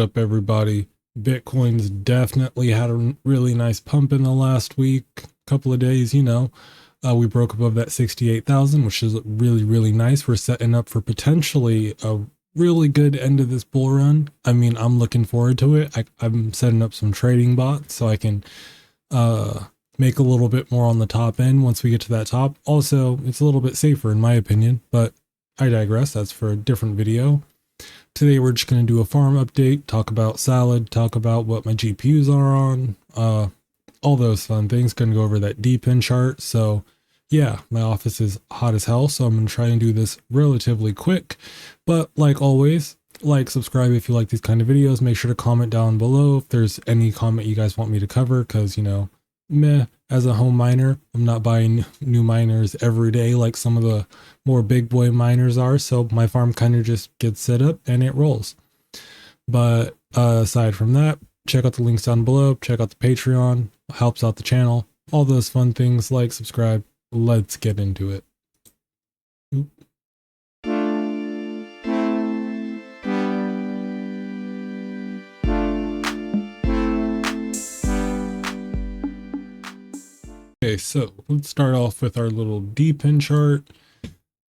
Up everybody. Bitcoin's definitely had a really nice pump in the last week, couple of days, we broke above that 68,000, which is really nice. We're setting up for potentially a really good end of this bull run. I mean, I'm looking forward to it. I'm setting up some trading bots so I can make a little bit more on the top end once we get to that top. Also, it's a little bit safer in my opinion, but I digress. That's for a different video. Today we're just going to do a farm update, talk about salad, talk about what my GPUs are on, all those fun things. Going to go over that Depin chart. So yeah, my office is hot as hell, so I'm going to try and do this relatively quick. But like always, like, subscribe if you like these kind of videos. Make sure to comment down below if there's any comment you guys want me to cover, because, meh, as a home miner, I'm not buying new miners every day like some of the more big boy miners are, so my farm kind of just gets set up and it rolls. But aside from that, check out the links down below, check out the Patreon, helps out the channel, all those fun things. Like, subscribe, let's get into it. Oop. Okay, so let's start off with our little Depin chart.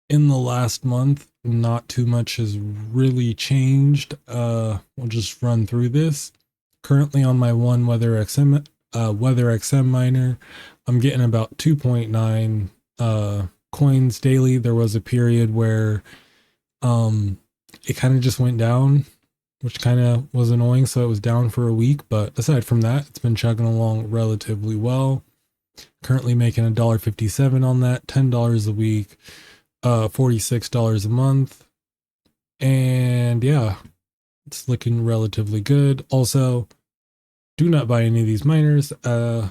In the last month, not too much has really changed. We'll just run through this. Currently on my one Weatherxm miner, I'm getting about 2.9 coins daily. There was a period where it kind of just went down, which kind of was annoying, so it was down for a week. But aside from that, it's been chugging along relatively well. Currently making $1.57 on that, $10 a week, $46 a month, and yeah, it's looking relatively good. Also, do not buy any of these miners. I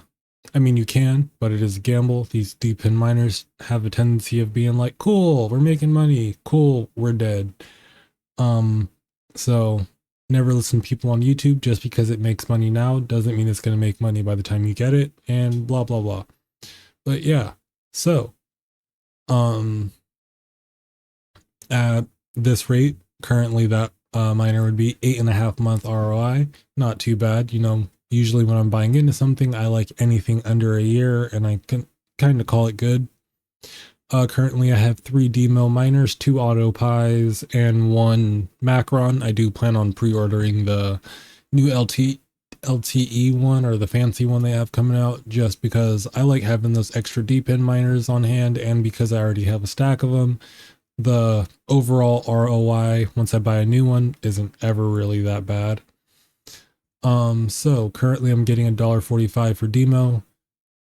mean, you can, but it is a gamble. These Depin miners have a tendency of being like, cool, we're making money, cool, we're dead. So never listen to people on YouTube. Just because it makes money now doesn't mean it's going to make money by the time you get it, and blah blah blah. But yeah, so at this rate, currently that miner would be 8.5 month ROI. Not too bad. Usually when I'm buying into something, I like anything under a year, and I can kind of call it good. Currently I have 3 demo miners, 2 AutoPis, and 1Macron. I do plan on pre-ordering the new LTE one, or the fancy one they have coming out, just because I like having those extra Depin miners on hand, and because I already have a stack of them. The overall ROI once I buy a new one isn't ever really that bad. So currently I'm getting $1.45 for demo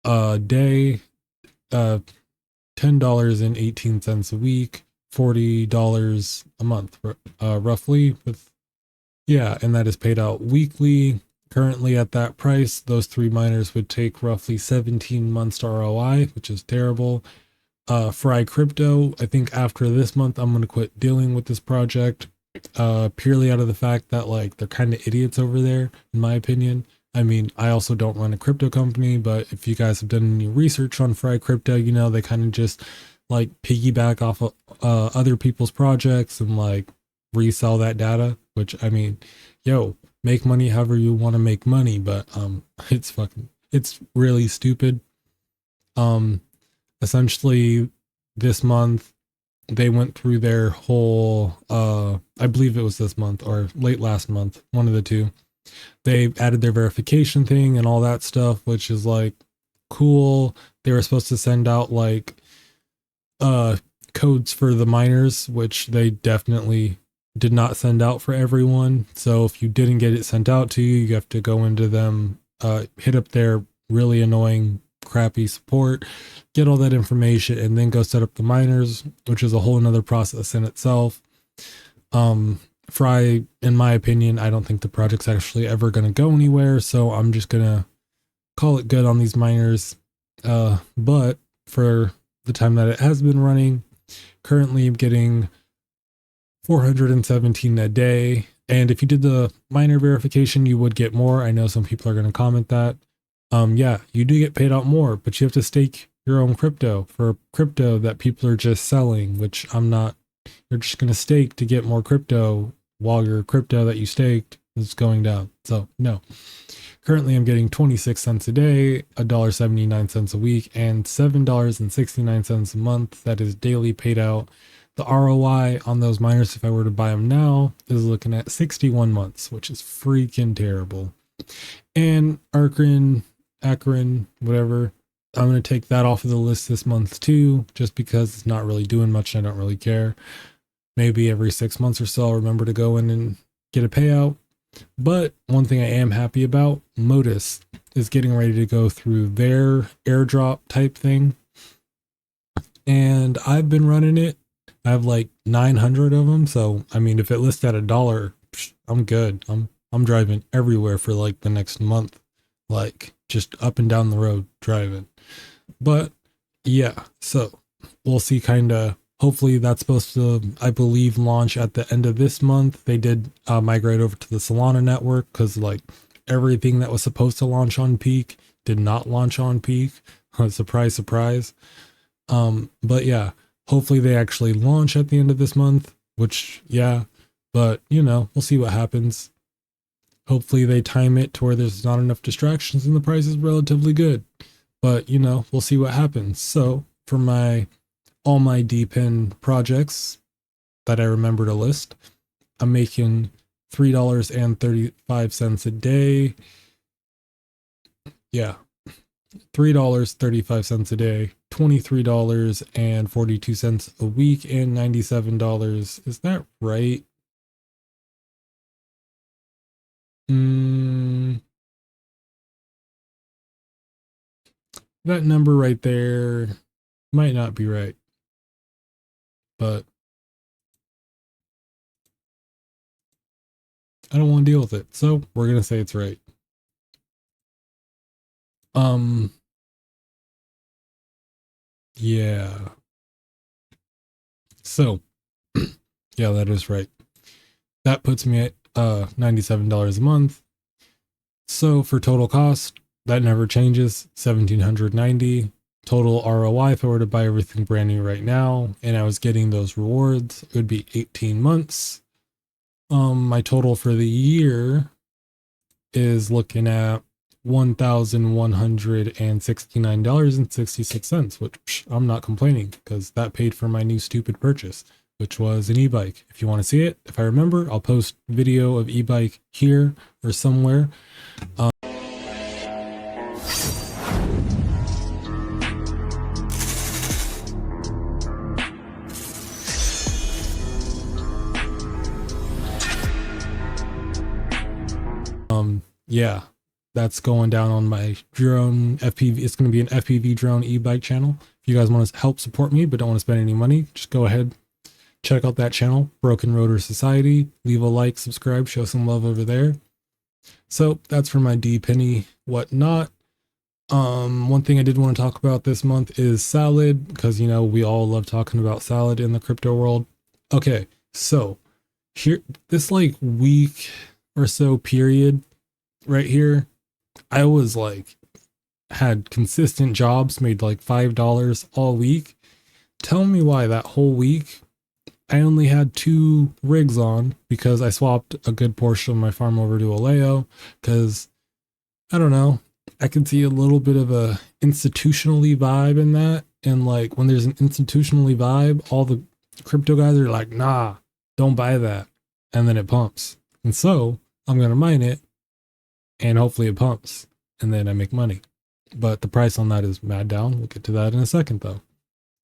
a day, $10.18 a week, $40 a month, roughly, with, yeah, and that is paid out weekly. Currently at that price, those 3 miners would take roughly 17 months to ROI, which is terrible. Fry Crypto, I think after this month, I'm going to quit dealing with this project, purely out of the fact that, like, they're kind of idiots over there, in my opinion. I mean, I also don't run a crypto company, but if you guys have done any research on Fry Crypto, they kind of just like piggyback off of other people's projects and like resell that data, which, I mean, yo, make money however you want to make money, but it's really stupid. Essentially this month they went through their whole I believe it was this month or late last month, one of the two. They added their verification thing and all that stuff, which is like cool. They were supposed to send out like codes for the miners, which they definitely did not send out for everyone. So if you didn't get it sent out to you, you have to go into them, hit up their really annoying crappy support, get all that information, and then go set up the miners, which is a whole nother process in itself. Fry, in my opinion, I don't think the project's actually ever going to go anywhere, so I'm just gonna call it good on these miners. But for the time that it has been running, currently I'm getting 417 a day, and if you did the miner verification, you would get more. I know some people are going to comment that. Yeah, you do get paid out more, but you have to stake your own crypto for crypto that people are just selling, which I'm not. You're just going to stake to get more crypto, while your crypto that you staked it's going down. So no. Currently, I'm getting 26 cents a day, $1.79 a week, and $7.69 a month. That is daily paid out. The ROI on those miners, if I were to buy them now, is looking at 61 months, which is freaking terrible. And Akron, whatever, I'm going to take that off of the list this month too, just because it's not really doing much. I don't really care. Maybe every 6 months or so, I'll remember to go in and get a payout. But one thing I am happy about, Modus is getting ready to go through their airdrop type thing. And I've been running it. I have like 900 of them. So, I mean, if it lists at $1, I'm good. I'm driving everywhere for like the next month, like just up and down the road driving. But yeah, so we'll see kind of. Hopefully that's supposed to, I believe, launch at the end of this month. They did migrate over to the Solana network because like everything that was supposed to launch on peak did not launch on peak. Surprise, surprise. But yeah, hopefully they actually launch at the end of this month, which yeah, but you know, we'll see what happens. Hopefully they time it to where there's not enough distractions and the price is relatively good. But you know, we'll see what happens. So for all my Depin projects that I remember to list, I'm making $3.35 a day. Yeah, $3.35 a day, $23.42 a week, and $97. Is that right? That number right there might not be right, but I don't want to deal with it. So we're going to say it's right. Yeah. So yeah, that is right. That puts me at $97 a month. So for total cost, that never changes, $1,790. Total ROI, if I were to buy everything brand new right now and I was getting those rewards, it would be 18 months. My total for the year is looking at $1,169.66, which I'm not complaining because that paid for my new stupid purchase, which was an e-bike. If you want to see it, if I remember, I'll post video of e-bike here or somewhere. Yeah, that's going down on my drone FPV. It's going to be an FPV drone e-bike channel. If you guys want to help support me but don't want to spend any money, just go ahead, check out that channel, Broken Rotor Society. Leave a like, subscribe, show some love over there. So that's for my D-Penny whatnot. One thing I did want to talk about this month is Salad, because you know we all love talking about Salad in the crypto world. Okay, so here, this like week or so period right here, I was like, had consistent jobs, made like $5 all week. Tell me why that whole week I only had 2 rigs on, because I swapped a good portion of my farm over to Aleo, because I don't know, I can see a little bit of a institutionally vibe in that. And like when there's an institutionally vibe, all the crypto guys are like, nah, don't buy that. And then it pumps. And so I'm going to mine it and hopefully it pumps and then I make money. But the price on that is mad down. We'll get to that in a second though.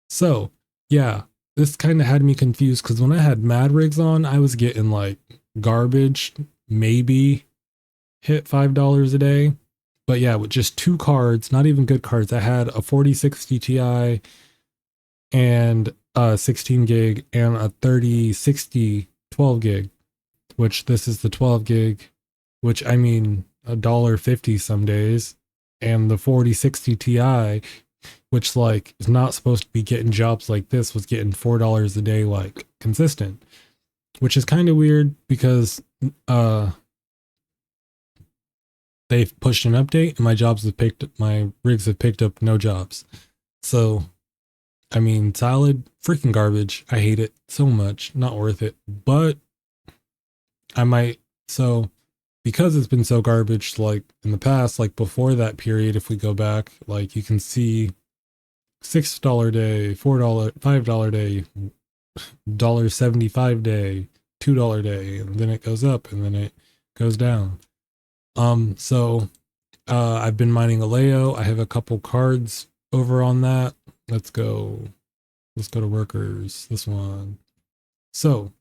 So yeah, this kind of had me confused because when I had mad rigs on, I was getting like garbage, maybe hit $5 a day. But yeah, with just 2 cards, not even good cards, I had a 4060 Ti and a 16 gig and a 3060 12 gig, which this is the 12 gig, which I mean $1.50 some days, and the 4060 Ti, which like is not supposed to be getting jobs like this, was getting $4 a day like consistent, which is kind of weird because they've pushed an update and my rigs have picked up no jobs. So I mean, Salad, freaking garbage. I hate it so much, not worth it. But I might, so because it's been so garbage, like in the past, like before that period, if we go back, like you can see $6 day, $4, $5 day, $1.75 day, $2 day, and then it goes up and then it goes down. So I've been mining Aleo. I have a couple cards over on that. Let's go to workers, this one. So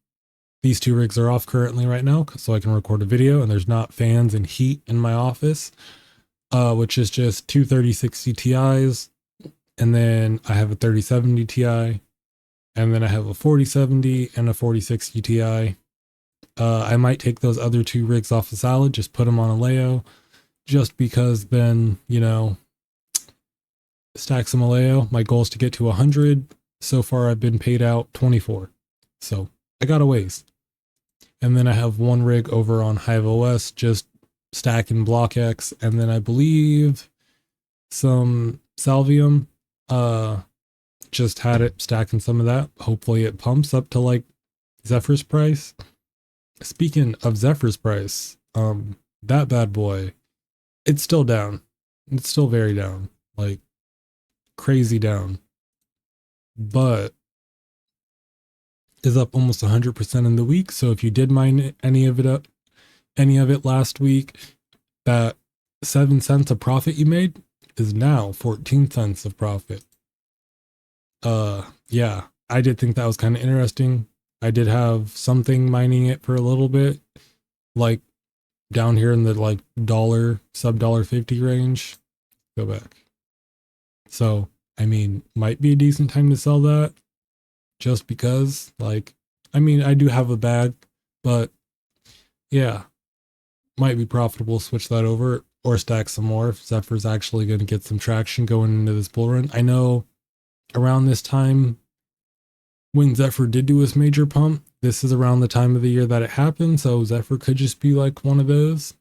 these two rigs are off currently right now, so I can record a video, and there's not fans and heat in my office, which is just two 3060 Ti's, and then I have a 3070 Ti, and then I have a 4070 and a 4060 Ti. I might take those other two rigs off the salad, just put them on Aleo, just because then, you know, stack some Aleo. My goal is to get to 100. So far, I've been paid out 24. So I got a ways. And then I have one rig over on Hive OS, just stacking BlockX. And then I believe some Salvium, just had it stacking some of that. Hopefully it pumps up to like Zephyr's price. Speaking of Zephyr's price, that bad boy, it's still down. It's still very down, like crazy down, but is up almost 100% in the week. So if you did mine any of it last week, that 7 cents of profit you made is now 14 cents of profit. Yeah, I did think that was kind of interesting. I did have something mining it for a little bit, like down here in the like sub $1.50 range. Go back. So, I mean, might be a decent time to sell that, just because, like, I mean, I do have a bag, but yeah, might be profitable to switch that over or stack some more if Zephyr's actually going to get some traction going into this bull run. I know around this time, when Zephyr did do his major pump, this is around the time of the year that it happened, so Zephyr could just be like one of those.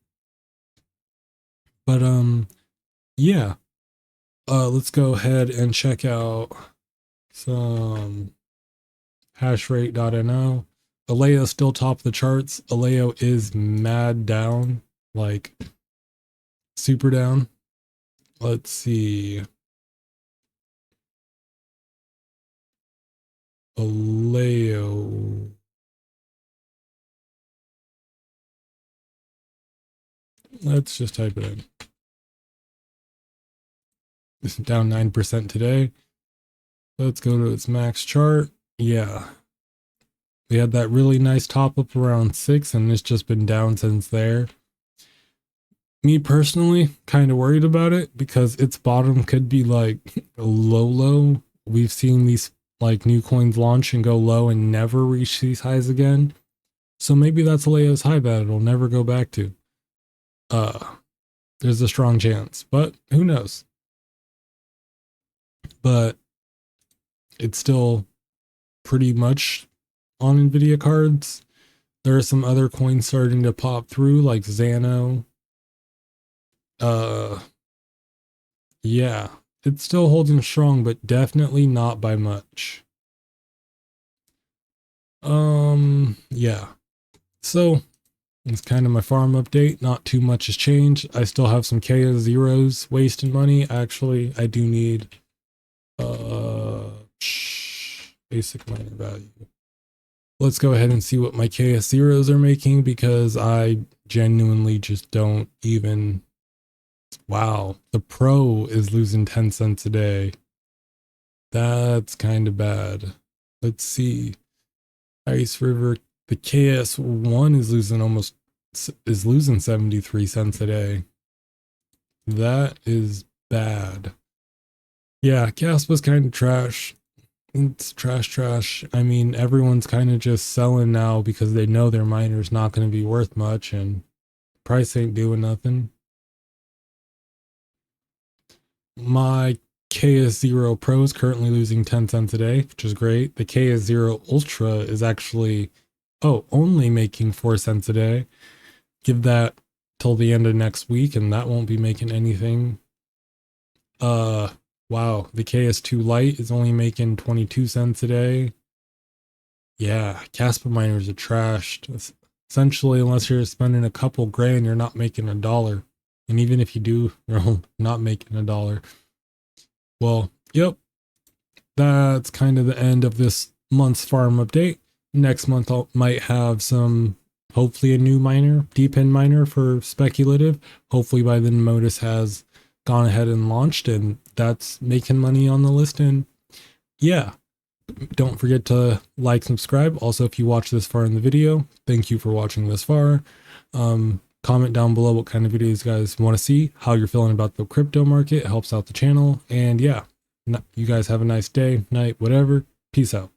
But yeah, let's go ahead and check out some hashrate.no. Aleo still top the charts. Aleo is mad down, like super down. Let's see. Aleo. Let's just type it in. It's down 9% today. Let's go to its max chart. Yeah. We had that really nice top up around 6, and it's just been down since there. Me personally, kind of worried about it because its bottom could be like low. We've seen these like new coins launch and go low and never reach these highs again. So maybe that's Aleo's high that it'll never go back to. There's a strong chance, but who knows? But it's still pretty much on Nvidia cards. There are some other coins starting to pop through, like Xano. Yeah, it's still holding strong, but definitely not by much. Yeah. So it's kind of my farm update. Not too much has changed. I still have some KS zeros wasting money. Actually, I do need basic miner value. Let's go ahead and see what my KS zeros are making, because I genuinely just don't even. Wow, the Pro is losing 10 cents a day. That's kind of bad. Let's see. Ice River, the KS1 is losing 73 cents a day. That is bad. Yeah, gas was kind of trash. It's trash. I mean, everyone's kind of just selling now because they know their miner's not going to be worth much and price ain't doing nothing. My KS0 Pro is currently losing 10 cents a day, which is great. The KS0 Ultra is actually, only making 4 cents a day. Give that till the end of next week and that won't be making anything. Wow, the KS2 Lite is only making 22 cents a day. Yeah, Casper miners are trashed. essentially, unless you're spending a couple grand, you're not making a dollar. And even if you do, you're not making a dollar. Well, yep, that's kind of the end of this month's farm update. Next month I might have some, hopefully a new miner, Depin miner for speculative. Hopefully by then Modus has gone ahead and launched, and that's making money on the list. And yeah, don't forget to like, subscribe. Also, if you watch this far in the video, thank you for watching this far. Comment down below what kind of videos you guys want to see, how you're feeling about the crypto market. It helps out the channel. And yeah, you guys have a nice day, night, whatever. Peace out.